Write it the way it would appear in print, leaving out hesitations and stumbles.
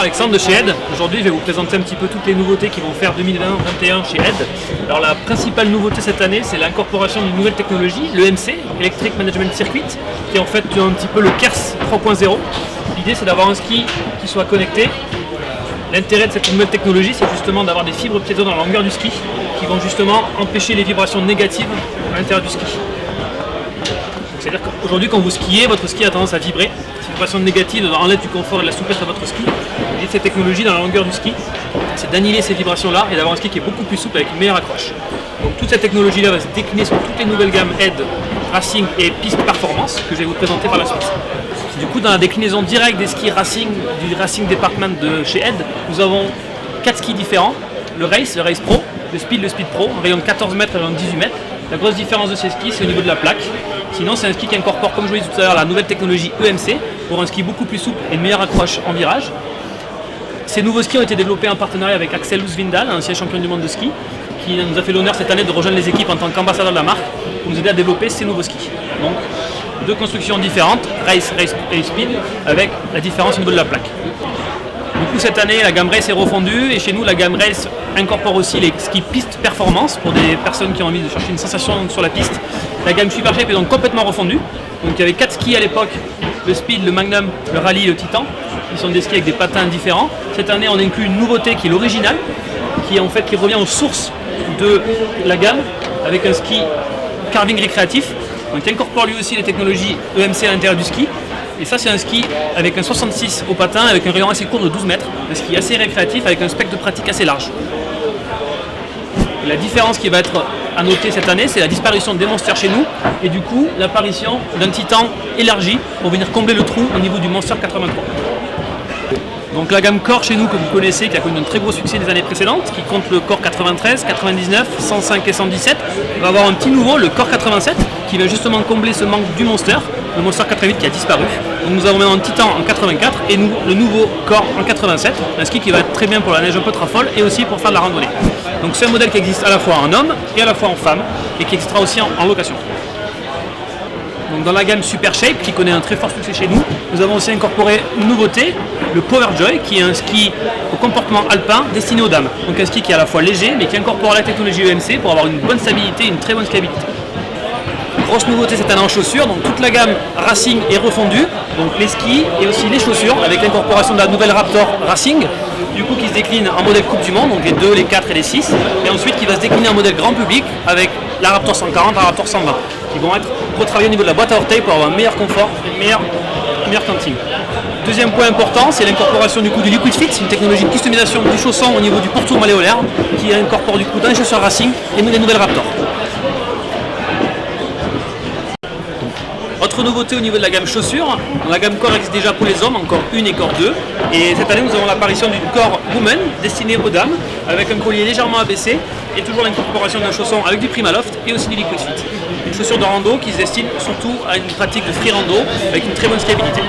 Alexandre de chez Ed. Aujourd'hui, je vais vous présenter un petit peu toutes les nouveautés qui vont faire 2020-2021 chez Ed. Alors la principale nouveauté cette année, c'est l'incorporation d'une nouvelle technologie, l'EMC, Electric Management Circuit, qui est en fait un petit peu le KERS 3.0. L'idée, c'est d'avoir un ski qui soit connecté. L'intérêt de cette nouvelle technologie, c'est justement d'avoir des fibres piézo dans la longueur du ski qui vont justement empêcher les vibrations négatives à l'intérieur du ski. C'est-à-dire qu'aujourd'hui, quand vous skiez, votre ski a tendance à vibrer. Ces vibrations négatives enlèvent du confort et de la souplesse à votre ski. L'idée de cette technologie dans la longueur du ski, c'est d'annihiler ces vibrations-là et d'avoir un ski qui est beaucoup plus souple avec une meilleure accroche. Donc toute cette technologie-là va se décliner sur toutes les nouvelles gammes Ed, Racing et Piste Performance que je vais vous présenter par la suite. Du coup, dans la déclinaison directe des skis Racing, du Racing Department de chez Ed, nous avons 4 skis différents. Le Race Pro, le Speed Pro, un rayon de 14 mètres et un rayon de 18 mètres. La grosse différence de ces skis, c'est au niveau de la plaque. Sinon, c'est un ski qui incorpore, comme je vous l'ai dit tout à l'heure, la nouvelle technologie EMC pour un ski beaucoup plus souple et une meilleure accroche en virage. Ces nouveaux skis ont été développés en partenariat avec Axel Luz-Vindal, un ancien champion du monde de ski, qui nous a fait l'honneur cette année de rejoindre les équipes en tant qu'ambassadeur de la marque pour nous aider à développer ces nouveaux skis. Donc, deux constructions différentes, Race et Speed, avec la différence au niveau de la plaque. Du coup, cette année, la gamme Race est refondue et chez nous, la gamme Race incorpore aussi les skis piste performance pour des personnes qui ont envie de chercher une sensation sur la piste. La gamme Super Shape est donc complètement refondue. Donc, il y avait 4 skis à l'époque, le Speed, le Magnum, le Rally et le Titan, qui sont des skis avec des patins différents. Cette année, on inclut une nouveauté qui est l'original, qui revient aux sources de la gamme, avec un ski carving récréatif. Donc, il incorpore lui aussi les technologies EMC à l'intérieur du ski. Et ça, c'est un ski avec un 66 au patin, avec un rayon assez court de 12 mètres. Un ski assez récréatif avec un spectre de pratique assez large. Et la différence qui va être à noter cette année, c'est la disparition des monsters chez nous et du coup l'apparition d'un Titan élargi pour venir combler le trou au niveau du Monster 83. Donc la gamme Core chez nous que vous connaissez, qui a connu un très gros succès des années précédentes, qui compte le Core 93, 99, 105 et 117, va avoir un petit nouveau, le Core 87, qui va justement combler ce manque du Monster, le Monster 88 qui a disparu. Donc nous avons maintenant un Titan en 84 et le nouveau Core en 87, un ski qui va être très bien pour la neige un peu trafole et aussi pour faire de la randonnée. Donc c'est un modèle qui existe à la fois en homme et à la fois en femme et qui existera aussi en location. Donc dans la gamme Super Shape, qui connaît un très fort succès chez nous, nous avons aussi incorporé une nouveauté, le Power Joy, qui est un ski au comportement alpin destiné aux dames. Donc un ski qui est à la fois léger, mais qui incorpore la technologie EMC pour avoir une bonne stabilité et une très bonne skiabilité. Grosse nouveauté cette année en chaussures, donc toute la gamme Racing est refondue, donc les skis et aussi les chaussures, avec l'incorporation de la nouvelle Raptor Racing, du coup qui se décline en modèle Coupe du Monde, donc les 2, les 4 et les 6, et ensuite qui va se décliner en modèle grand public avec la Raptor 140 et la Raptor 120, qui vont être retravaillés au niveau de la boîte à orteils pour avoir un meilleur confort et une meilleure cantine. Deuxième point important, c'est l'incorporation du coup du Liquid Fit, une technologie de customisation du chausson au niveau du pourtour malléolaire, qui incorpore du coup dans les chaussures Racing et des nouvelles Raptor. Autre nouveauté au niveau de la gamme chaussures, la gamme Core existe déjà pour les hommes, encore 1 et Core 2. Et cette année, nous avons l'apparition d'une Core Woman destinée aux dames, avec un collier légèrement abaissé et toujours l'incorporation d'un chausson avec du Primaloft et aussi du Liquid Fit. Une chaussure de rando qui se destine surtout à une pratique de free rando avec une très bonne stabilité.